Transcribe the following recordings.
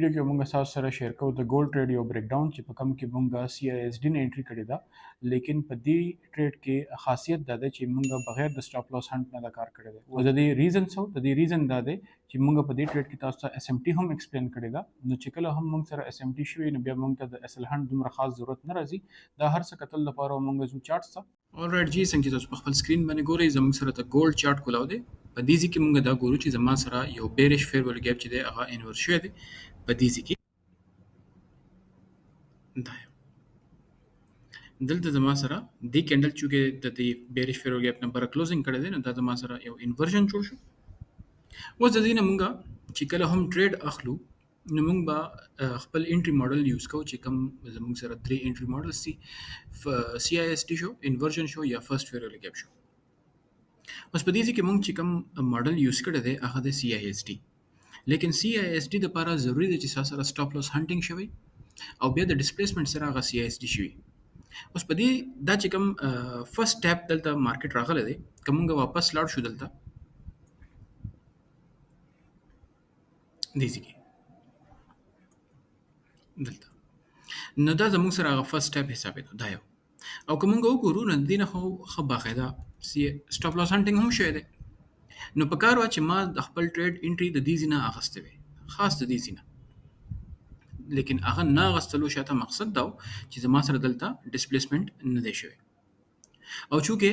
ویډیو کې موږ تاسو سره شیر کوو د ګولډ ټریډ یو بریک ډاون چې په کوم کې موږ CISD نه انټری کړې ده، لیکن په دې ټریډ کې خاصیت دا ده چې موږ بغیر د سټاپ لاس هانټ نه دا کار کړی دی. او د دې ریزن څه د دې ریزن دا دی چې موږ په دې ټریډ کې تاسو ته SMT هم ایکسپلین کړی ده. نو چې کله هم موږ سره SMT شوی نو بیا موږ ته د SL هانټ دومره خاص ضرورت نه راځي. دا هر څه کتل لپاره موږ زو چارټ ته اولرايټ جی څنګه چې تاسو په خپل سکرین باندې ګورئ زموږ سره ته ګولډ چارټ کولاو دی. په دې ځکه موږ دا ګورو چې زما سره یو بیریش فیر ویل ګیپ چې دی هغه انورس شوی دی. په دې ځکه دا دلته زما سره د کینډل چې د دې بیریش فیر ویل ګیپ نمبر کلوزینګ کړی دی نو دا زما سره یو انورژن جوړ شو. اوس د دې نه موږ چې کله هم ټریډ اخلو نو موږ به خپل انټری ماډل یوز کوو چې کوم زموږ سره 3 انټری ماډل سي CISD شو، انورژن شو یا فرست فیر ویل ګیپ شو. اوس په دې کې موږ چې کوم ماډل یوز کړی دی هغه د CISD، لیکن CISD د لپاره ضروری دی چې سره سټاپ لاس هانټینګ شوی او بیا د ډیسپلیسمنت سره هغه CISD شوی. اوس په دې دا چې کوم فرست سټیپ دلته مارکیټ راغلی دی، کومه واپس لاړ شو دلته دې ځکه دلته نو دا زموږ سره هغه فرست سټیپ حساب دی دا یو. او کومه وګورو نو دینه خو باقاعده سټاپ لاس هانټینګ هم شوی دی. نو په کار وا چې ما د خپل ټریډ انټری د دې ځینه اغسته وي، خاص د دې ځینه، لیکن هغه نه اغستلو شاته مقصد دا چې زما سره دلته ډیسپلیسمنت نه دی شوی. او چونکه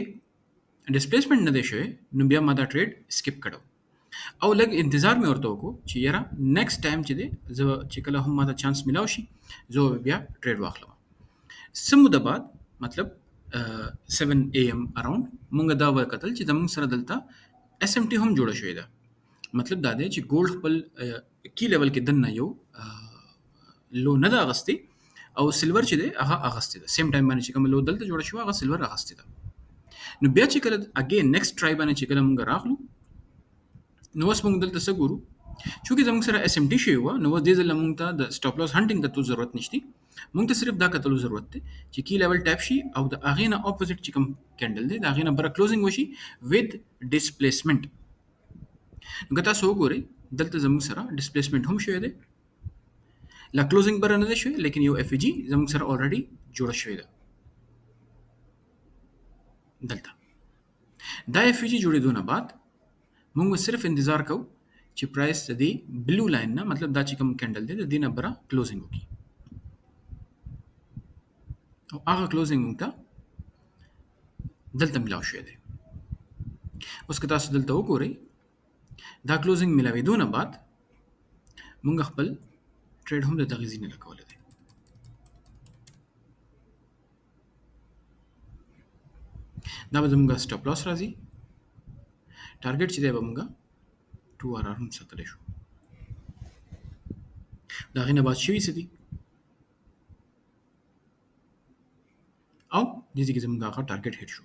ډیسپلیسمنت نه دی شوی نو بیا ما دا ټریډ سکپ کړو او لږ انتظار مې ورته وکړو چې یاره نیکسټ ټایم چې دی زه چې کله هم ما ته چانس ملاو شي زه بیا ټریډ واخلم. سمو د بعد مطلب 7 AM اراوند مونږ دا وکتل چې زموږ سره دلته SMT هم جوړه شوې ده. مطلب دا دی چې ګولډ خپل کی لیول کې دنه یو لو نه دا اغستی او سلور چې دی هغه اغستی ده. سیم ټایم باندې چې کوم لو دلته جوړه شو هغه سلور اغستی ده. نو بیا چې کله اگین نیکسټ ټرای باندې چې کله مونږ راغلو نو اوس مونږ دلته څه ګورو چې زموږ سره SMT شوی و نو دې ځل مونږ ته د سټاپ لاس هانټینګ ته ضرورت نشته. مونږ ته صرف دا کتلو ضرورت دی چې کی لیول ټاپ شي او د اغه نه اپوزیټ چې کوم کینډل دی دا اغه نه بر کلوزینګ وشي وذ ډیسپلیسمنت. نو تاسو وګورئ دلته زموږ سره ډیسپلیسمنت هم شوی دی، لا کلوزینګ بر نه دی شوی، لیکن یو FG زموږ سره اوريدي جوړ شوی دی. دلته دا FG جوړېدو نه بعد مونږ صرف انتظار کوو چې پرایس د دې بلو لاین نه مطلب دا چې کوم کینډل دی د دې نه بر کلوزینګ وکړي او هغه کلوزینګ مونږ ته دلته ملاو شوی دی. اوس که تاسو دلته وګورئ دا کلوزینګ ملاوېدو نه بعد مونږ خپل ټریډ هم د دغه ځینې لګولی دی. دا به زموږ سټاپ لاس راځي، ټارګټ چې دی به مونږ 2 هم ساتلی شو. د هغې نه بعد شوي څه دي او دې ځای کې زموږ هغه ټارګټ هیټ شو.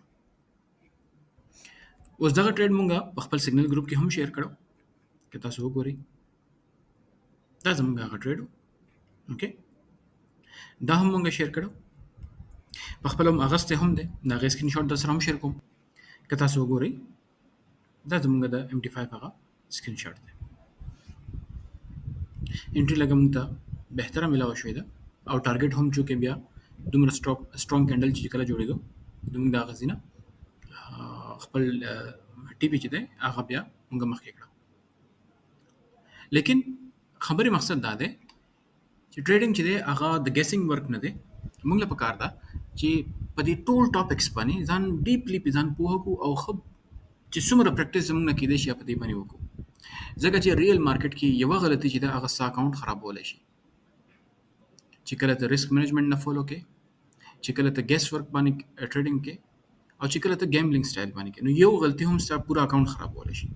اوس دغه ټریډ مونږ په خپل سیګنل ګروپ کې هم شیر کړو، که تاسو وګورئ دا زموږ هغه ټریډ و. اوکې دا هم مونږ شیر کړو، په خپل هم اغسته هم دی، دا غي سکرین شاټ در سره هم شیر کوم. که تاسو وګورئ دا زموږ د MT5 هغه سکرین شاټ دی. انټری لګه مونږ ته بهتره ملاو شوې ده او ټارګټ هم چې بیا دومره سترونګ کینډل چې کله جوړېدو دومره دا غزینه خپل ټي پی چې دی هغه بیا مونږ مخکې کړو. لیکن خبرې مقصد دا دی چې ټریډینګ چې دی هغه د ګیسینګ ورک نه دی. مونږ له پکار ده چې په دې ټول ټاپکس باندې ځان ډیپلی په ځان پوهه کو او خب چې څومره پریکټیس زموږ نه کېدای شي په دې باندې وکړو. ځکه چې ریل مارکیټ کې یو غلطي چې دا هغه سا اکاونټ خرابولی شي چې کله ته ریسک مینجمنټ نه فالو کې، چې کله ته ګیس ورک باندې ټریډینګ کې او چې کله ته ګیمبلینګ سټایل باندې کې، نو یو غلطي هم ستا پورا اکاونټ خرابولی شي.